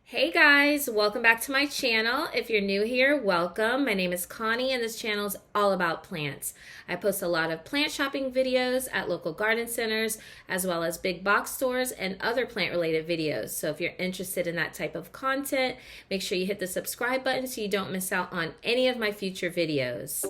Hey guys, welcome back to my channel. If you're new here, welcome. My name is Connie and this channel is all about plants. I post a lot of plant shopping videos at local garden centers, as well as big box stores and other plant related videos. So if you're interested in that type of content, make sure you hit the subscribe button so you don't miss out on any of my future videos.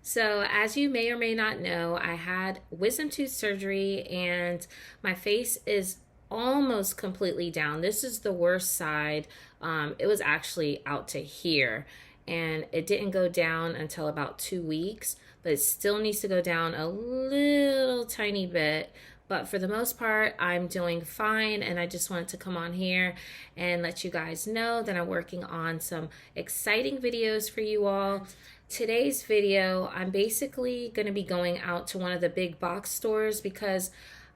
So, as you may or may not know, I had wisdom tooth surgery and my face is almost completely down. This is the worst side. It was actually out to here and it didn't go down until about 2 weeks, but it still needs to go down a little tiny bit. But for the most part, I'm doing fine, and I just wanted to come on here and let you guys know that I'm working on some exciting videos for you all. Today's video, I'm basically going to be going out to one of the big box stores because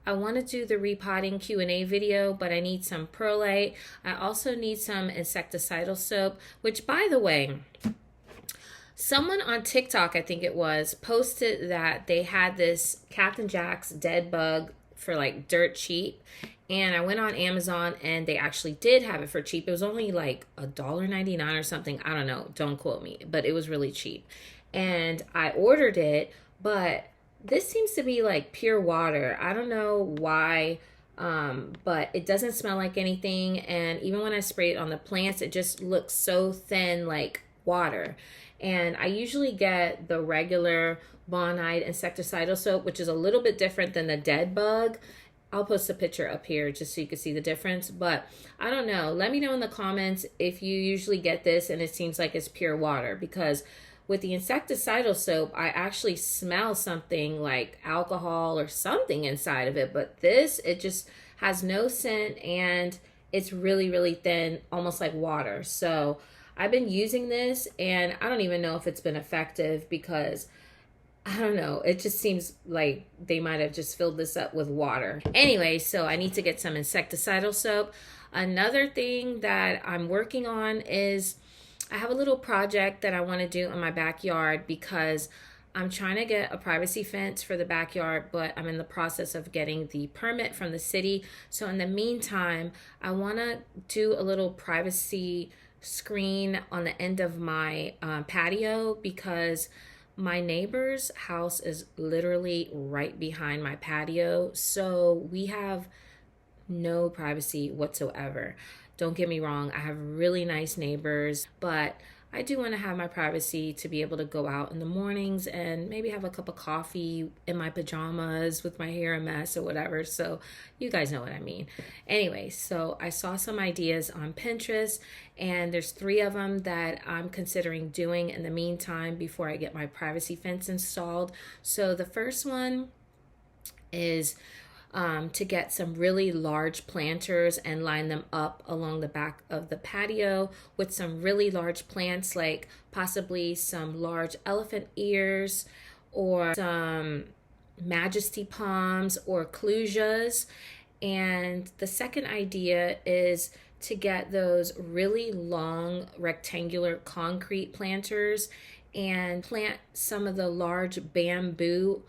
I want to do the repotting Q&A video, but I need some perlite. I also need some insecticidal soap, which, by the way, someone on TikTok, I think it was, posted that they had this Captain Jack's dead bug for like dirt cheap. And I went on Amazon and they actually did have it for cheap. It was only like $1.99 or something. I don't know. Don't quote me. But it was really cheap. And I ordered it. But this seems to be like pure water. I don't know why. But it doesn't smell like anything. And even when I spray it on the plants, it just looks so thin like water. And I usually get the regular Bonide insecticidal soap, which is a little bit different than the dead bug. I'll post a picture up here just so you can see the difference. But I don't know. Let me know in the comments if you usually get this and it seems like it's pure water. Because with the insecticidal soap, I actually smell something like alcohol or something inside of it. But this, it just has no scent and it's really, really thin, almost like water. So I've been using this and I don't even know if it's been effective because I don't know. It just seems like they might have just filled this up with water. Anyway, so I need to get some insecticidal soap. Another thing that I'm working on is I have a little project that I want to do in my backyard because I'm trying to get a privacy fence for the backyard, but I'm in the process of getting the permit from the city. So in the meantime, I want to do a little privacy screen on the end of my patio because my neighbor's house is literally right behind my patio, so we have no privacy whatsoever. Don't get me wrong, I have really nice neighbors, but I do want to have my privacy to be able to go out in the mornings and maybe have a cup of coffee in my pajamas with my hair a mess or whatever. So you guys know what I mean. Anyway, so I saw some ideas on Pinterest and there's 3 of them that I'm considering doing in the meantime before I get my privacy fence installed. So the first one is to get some really large planters and line them up along the back of the patio with some really large plants, like possibly some large elephant ears or some majesty palms or clusias. And the second idea is to get those really long rectangular concrete planters and plant some of the large bamboo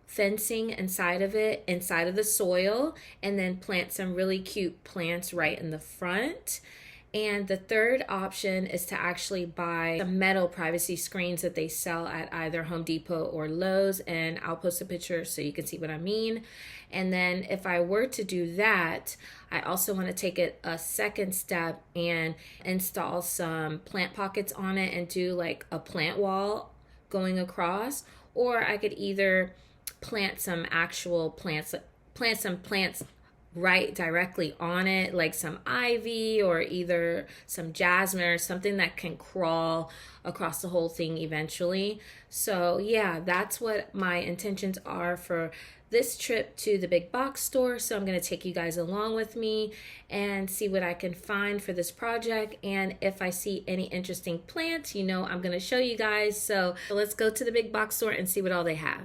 fencing inside of it, inside of the soil, and then plant some really cute plants right in the front. And the third option is to actually buy some metal privacy screens that they sell at either Home Depot or Lowe's, and I'll post a picture so you can see what I mean. And then if I were to do that, I also want to take it a second step and install some plant pockets on it and do like a plant wall going across, or I could either plant some actual plants, plant some plants right directly on it, like some ivy or either some jasmine or something that can crawl across the whole thing eventually. So yeah, that's what my intentions are for this trip to the big box store. So I'm going to take you guys along with me and see what I can find for this project. And if I see any interesting plants, you know, I'm going to show you guys. So let's go to the big box store and see what all they have.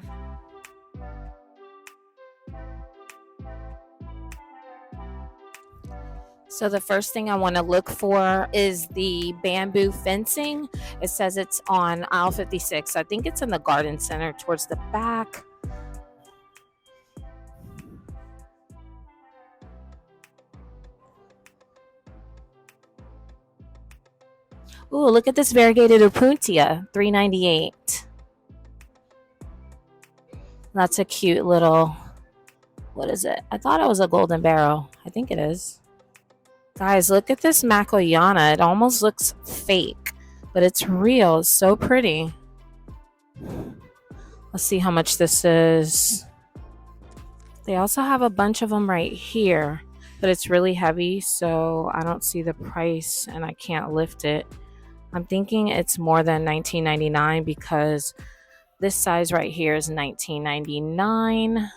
So the first thing I want to look for is the bamboo fencing. It says it's on aisle 56. I think it's in the garden center towards the back. Ooh, look at this variegated opuntia, $3.98. That's a cute little, what is it? I thought it was a golden barrel. I think it is. Guys, look at this Makoyana. It almost looks fake, but it's real. It's so pretty. Let's see how much this is. They also have a bunch of them right here, but it's really heavy, so I don't see the price and I can't lift it. I'm thinking it's more than $19.99 because this size right here is $19.99.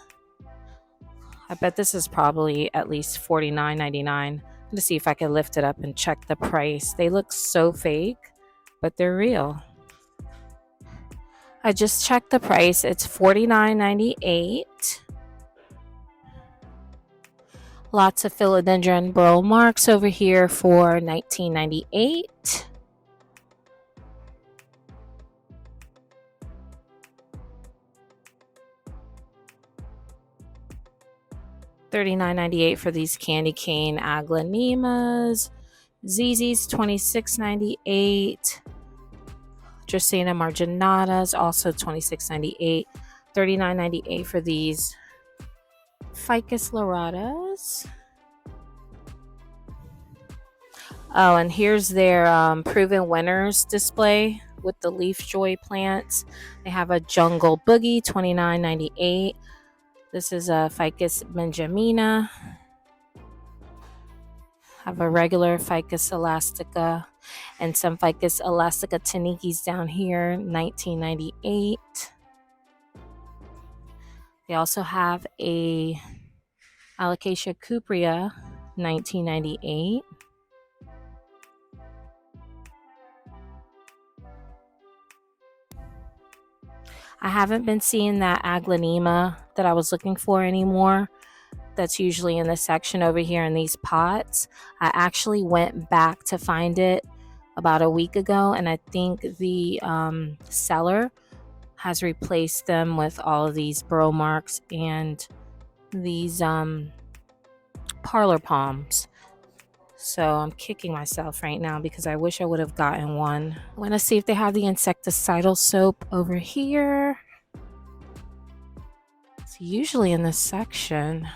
I bet this is probably at least $49.99. I'm going to see if I can lift it up and check the price. They look so fake, but they're real. I just checked the price. It's $49.98. Lots of philodendron burl marks over here for $19.98. $39.98 for these candy cane aglaonemas. ZZ's $26.98. Dracaena marginatas also $26.98. $39.98 for these Ficus liratas. Oh, and here's their proven winners display with the leaf joy plants. They have a jungle boogie, $29.98. This is a Ficus benjamina. Have a regular Ficus elastica and some Ficus elastica tanikis down here, $19.98. They also have a Alocasia cuprea, $19.98. I haven't been seeing that aglaonema that I was looking for anymore. That's usually in the section over here in these pots. I actually went back to find it about a week ago, and I think the seller has replaced them with all of these burl marks and these parlor palms. So I'm kicking myself right now because I wish I would have gotten one. I want to see if they have the insecticidal soap over here. It's usually in this section.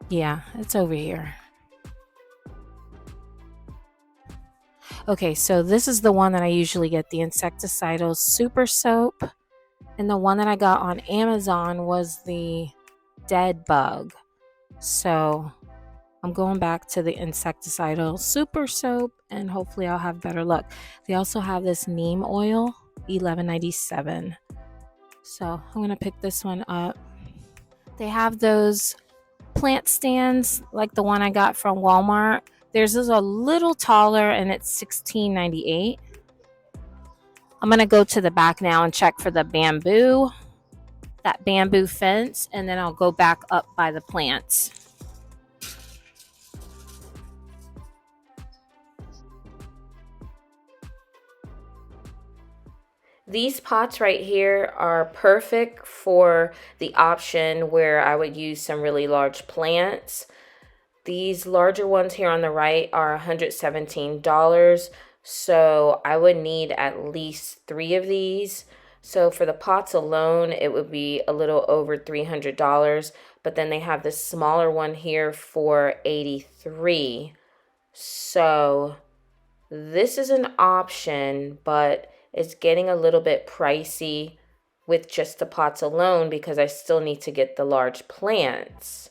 Yeah, it's over here. Okay, so this is the one that I usually get, the insecticidal super soap. And the one that I got on Amazon was the dead bug. So I'm going back to the insecticidal super soap and hopefully I'll have better luck. They also have this neem oil, $11.97. So I'm going to pick this one up. They have those plant stands like the one I got from Walmart. Theirs is a little taller and it's $16.98. I'm going to go to the back now and check for the bamboo, that bamboo fence, and then I'll go back up by the plants. These pots right here are perfect for the option where I would use some really large plants. These larger ones here on the right are $117. So I would need at least 3 of these. So for the pots alone, it would be a little over $300. But then they have this smaller one here for $83. So this is an option, but it's getting a little bit pricey with just the pots alone because I still need to get the large plants.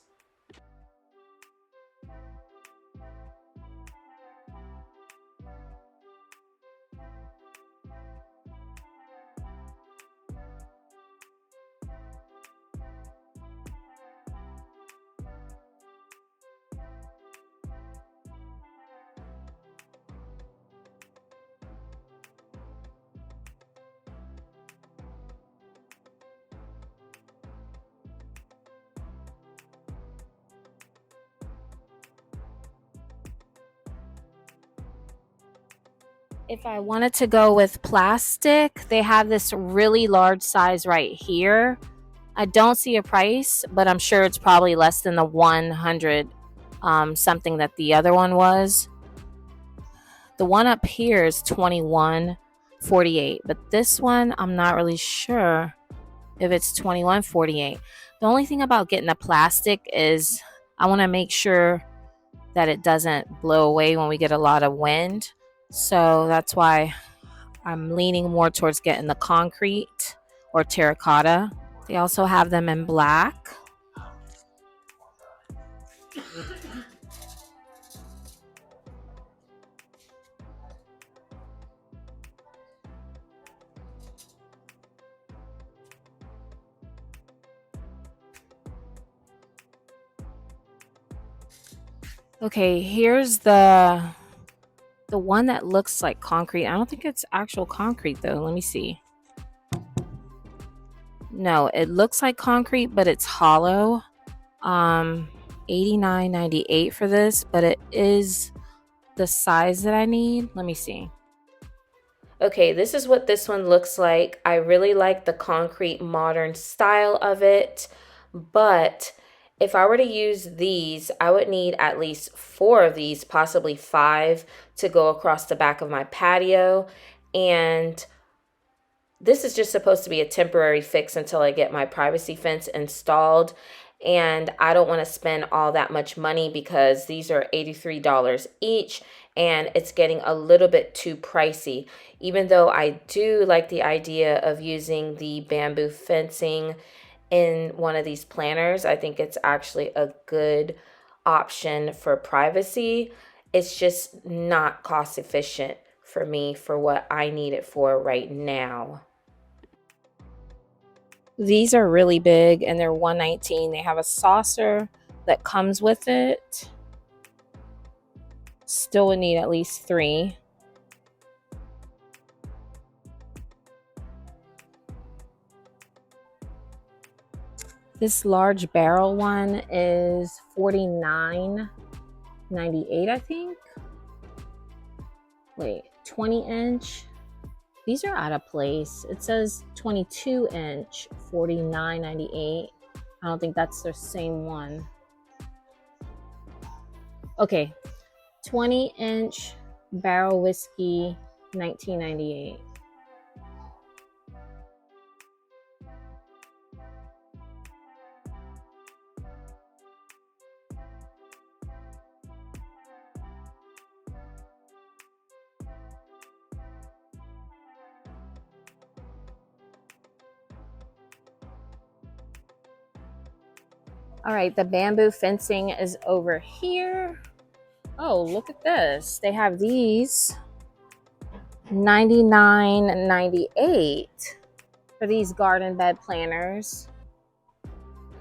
If I wanted to go with plastic, they have this really large size right here. I don't see a price, but I'm sure it's probably less than the 100 something that the other one was. The one up here is 21.48, but this one I'm not really sure if it's 21.48. The only thing about getting the plastic is I want to make sure that it doesn't blow away when we get a lot of wind. So that's why I'm leaning more towards getting the concrete or terracotta. They also have them in black. Okay, here's the one that looks like concrete. I don't think it's actual concrete though. Let me see. No, it looks like concrete, but it's hollow. $89.98 for this, but it is the size that I need. Let me see. Okay, this is what this one looks like. I really like the concrete modern style of it, but if I were to use these, I would need at least 4 of these, possibly 5, to go across the back of my patio. And this is just supposed to be a temporary fix until I get my privacy fence installed. And I don't want to spend all that much money because these are $83 each and it's getting a little bit too pricey. Even though I do like the idea of using the bamboo fencing in one of these planters, I think it's actually a good option for privacy. It's just not cost efficient for me for what I need it for right now. These are really big and they're $119. They have a saucer that comes with it. Still would need at least 3. This large barrel one is $49.98, I think. Wait, 20-inch. These are out of place. It says 22-inch, $49.98. I don't think that's the same one. Okay, 20-inch barrel whiskey, $19.98. All right, the bamboo fencing is over here. Oh, look at this. They have these $99.98 for these garden bed planters.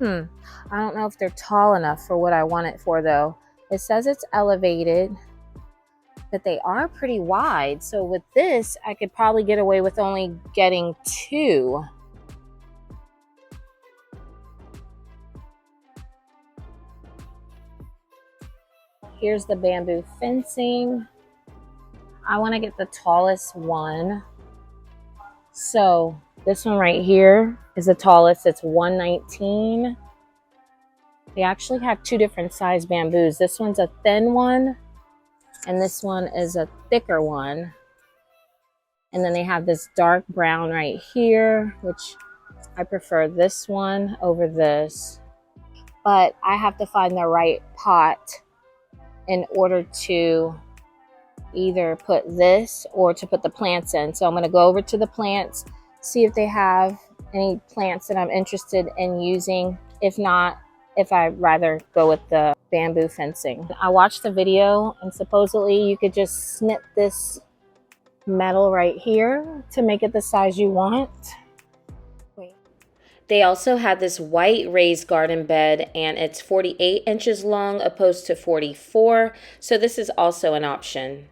I don't know if they're tall enough for what I want it for though. It says it's elevated, but they are pretty wide. So with this, I could probably get away with only getting 2. Here's the bamboo fencing. I want to get the tallest one. So this one right here is the tallest. It's $119. They actually have 2 different size bamboos. This one's a thin one and this one is a thicker one. And then they have this dark brown right here, which I prefer this one over this. But I have to find the right pot in order to either put this or to put the plants in. So I'm going to go over to the plants, see if they have any plants that I'm interested in using. If not, if I'd rather go with the bamboo fencing. I watched the video and supposedly you could just snip this metal right here to make it the size you want. They also had this white raised garden bed and it's 48 inches long opposed to 44. So this is also an option.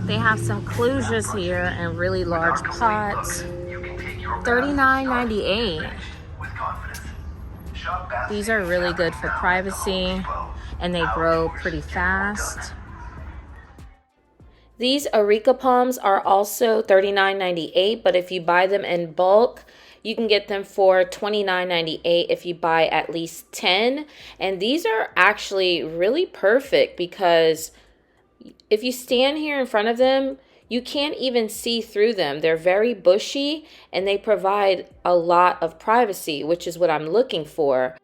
They have some clusias here in really large pots. $39.98. These are really good for privacy and they grow pretty fast. These areca palms are also $39.98, but if you buy them in bulk, you can get them for $29.98 if you buy at least 10. And these are actually really perfect because if you stand here in front of them, you can't even see through them. They're very bushy and they provide a lot of privacy, which is what I'm looking for.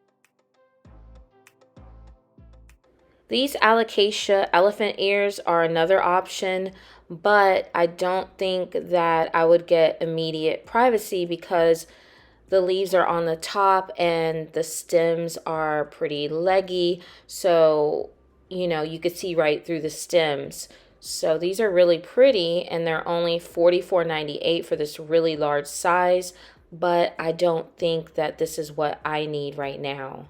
These alocasia elephant ears are another option, but I don't think that I would get immediate privacy because the leaves are on the top and the stems are pretty leggy. So, you could see right through the stems. So these are really pretty and they're only $44.98 for this really large size, but I don't think that this is what I need right now.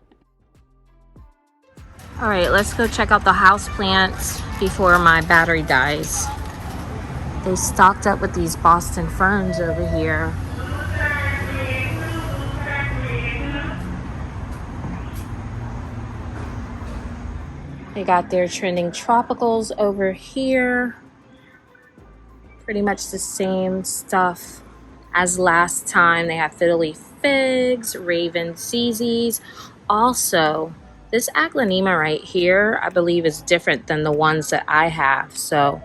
All right, let's go check out the house plants before my battery dies. They stocked up with these Boston ferns over here. They got their trending tropicals over here. Pretty much the same stuff as last time. They have fiddle leaf figs, raven ZZs. Also, this aglaonema right here, I believe is different than the ones that I have. So,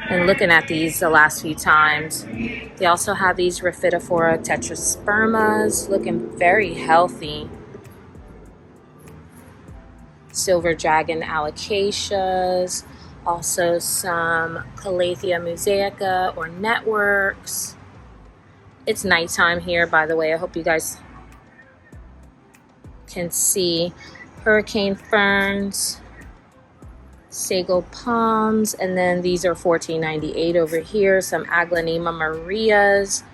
been looking at these the last few times. They also have these Rhaphidophora tetraspermas, looking very healthy. Silver dragon alocasias. Also some Calathea mosaica or networks. It's nighttime here, by the way. I hope you guys can see. Hurricane ferns, sago palms, and then these are $14.98 over here. Some Aglaonema Marias,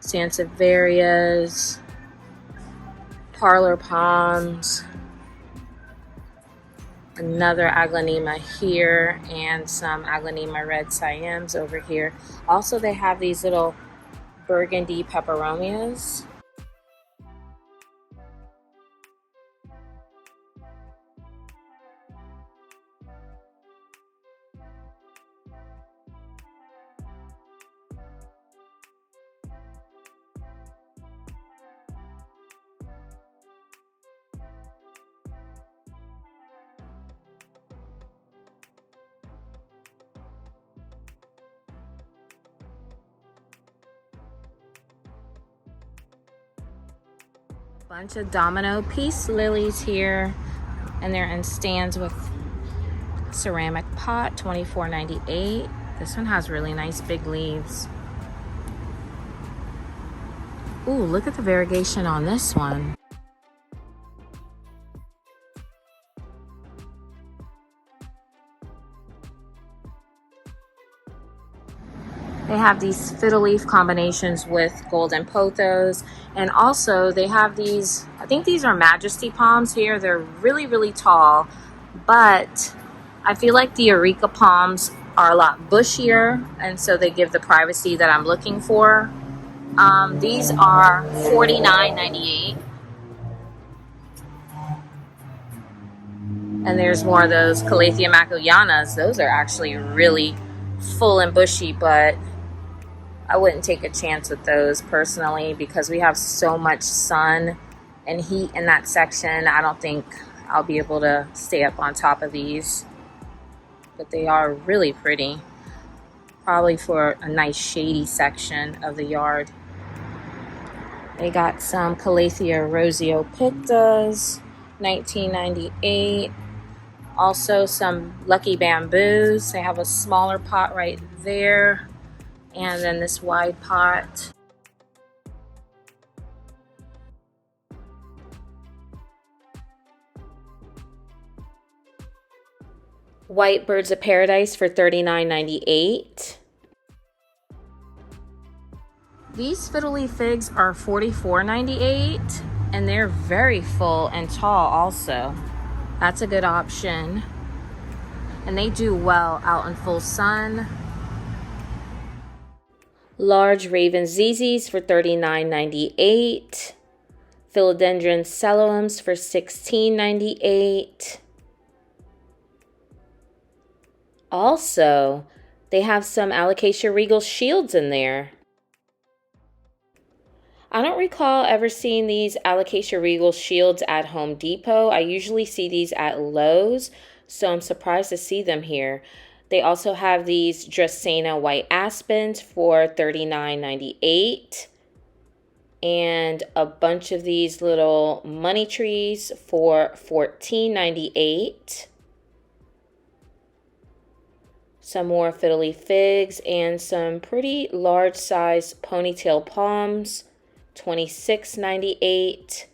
Sansevierias, parlor palms, another Aglaonema here, and some Aglaonema red Siams over here. Also, they have these little burgundy peperomias. Bunch of domino peace lilies here, and they're in stands with ceramic pot, $24.98. This one has really nice big leaves. Ooh, look at the variegation on this one. They have these fiddle leaf combinations with golden pothos. And also they have these, I think these are majesty palms here. They're really, really tall. But I feel like the areca palms are a lot bushier. And so they give the privacy that I'm looking for. These are $49.98. And there's more of those Calathea maculianas. Those are actually really full and bushy, but I wouldn't take a chance with those personally because we have so much sun and heat in that section. I don't think I'll be able to stay up on top of these, but they are really pretty. Probably for a nice shady section of the yard. They got some Calathea roseo pictas, $19.98. Also some lucky bamboos. They have a smaller pot right there. And then this wide pot. White birds of paradise for $39.98. These fiddle leaf figs are $44.98, and they're very full and tall also. That's a good option. And they do well out in full sun. Large raven ZZs for $39.98. Philodendron cellulums for $16.98. Also, they have some Alocasia Regal shields in there. I don't recall ever seeing these Alocasia Regal shields at Home Depot. I usually see these at Lowe's, so I'm surprised to see them here. They also have these Dracaena White Aspens for $39.98 and a bunch of these little money trees for $14.98. Some more fiddly figs and some pretty large size ponytail palms, $26.98.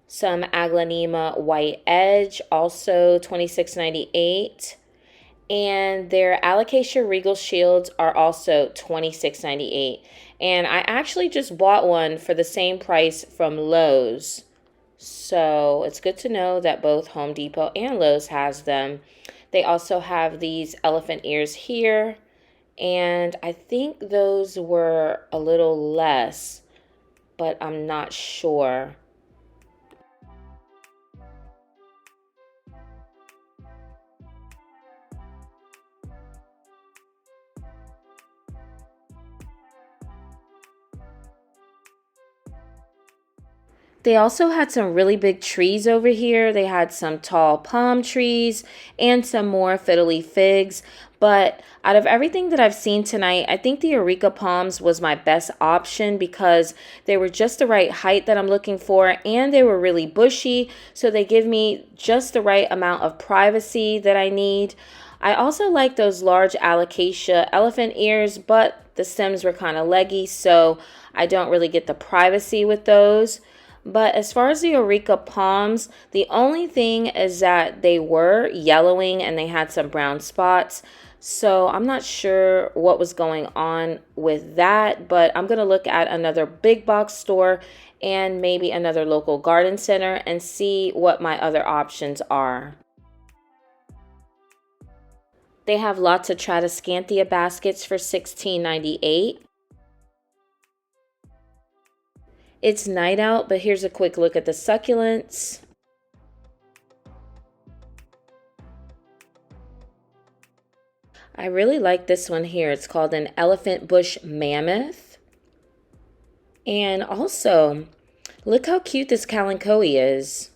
Some Aglaonema White Edge, also $26.98. And their Alocasia Regal Shields are also $26.98. And I actually just bought one for the same price from Lowe's. So it's good to know that both Home Depot and Lowe's has them. They also have these elephant ears here. And I think those were a little less, but I'm not sure. They also had some really big trees over here. They had some tall palm trees and some more fiddly figs. But out of everything that I've seen tonight, I think the Eureka palms was my best option because they were just the right height that I'm looking for and they were really bushy. So they give me just the right amount of privacy that I need. I also like those large alocasia elephant ears, but the stems were kind of leggy, so I don't really get the privacy with those. But as far as the Eureka palms, the only thing is that they were yellowing and they had some brown spots. So I'm not sure what was going on with that, but I'm going to look at another big box store and maybe another local garden center and see what my other options are. They have lots of Tradescantia baskets for $16.98. It's night out, but here's a quick look at the succulents. I really like this one here. It's called an Elephant Bush Mammoth. And also, look how cute this Kalanchoe is.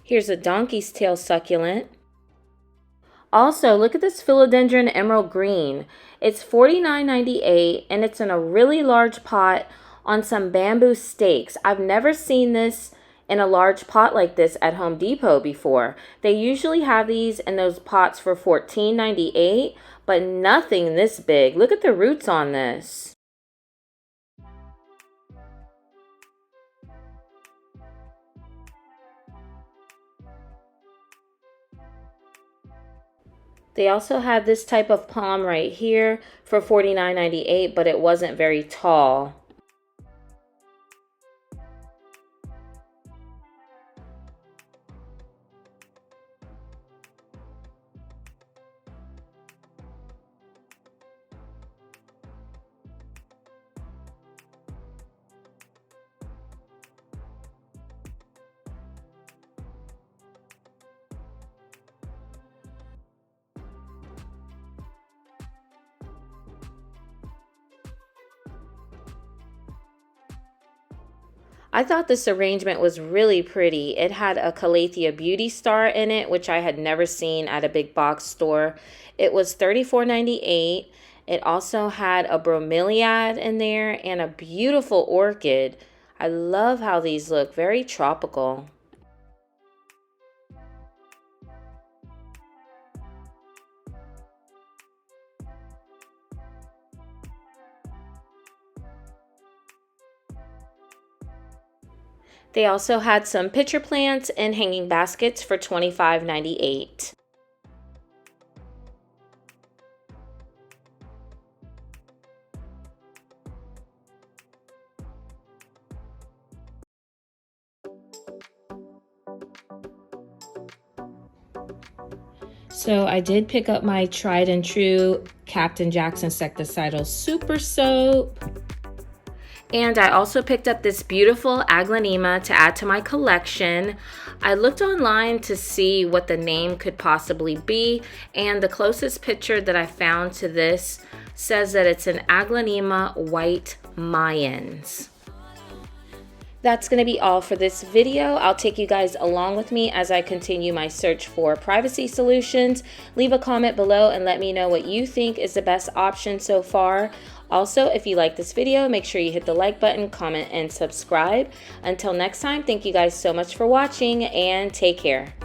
Here's a donkey's tail succulent. Also, look at this philodendron emerald green. It's $49.98 and it's in a really large pot on some bamboo stakes. I've never seen this in a large pot like this at Home Depot before. They usually have these in those pots for $14.98, but nothing this big. Look at the roots on this. They also had this type of palm right here for $49.98, but it wasn't very tall. I thought this arrangement was really pretty. It had a Calathea Beauty Star in it, which I had never seen at a big box store. It was $34.98. It also had a bromeliad in there and a beautiful orchid. I love how these look, very tropical. They also had some pitcher plants and hanging baskets for $25.98. So I did pick up my tried and true Captain Jack's Insecticidal Super Soap. And I also picked up this beautiful Aglaonema to add to my collection. I looked online to see what the name could possibly be, and the closest picture that I found to this says that it's an Aglaonema White Mayans. That's going to be all for this video. I'll take you guys along with me as I continue my search for privacy solutions. Leave a comment below and let me know what you think is the best option so far. Also, if you like this video, make sure you hit the like button, comment, and subscribe. Until next time, thank you guys so much for watching and take care.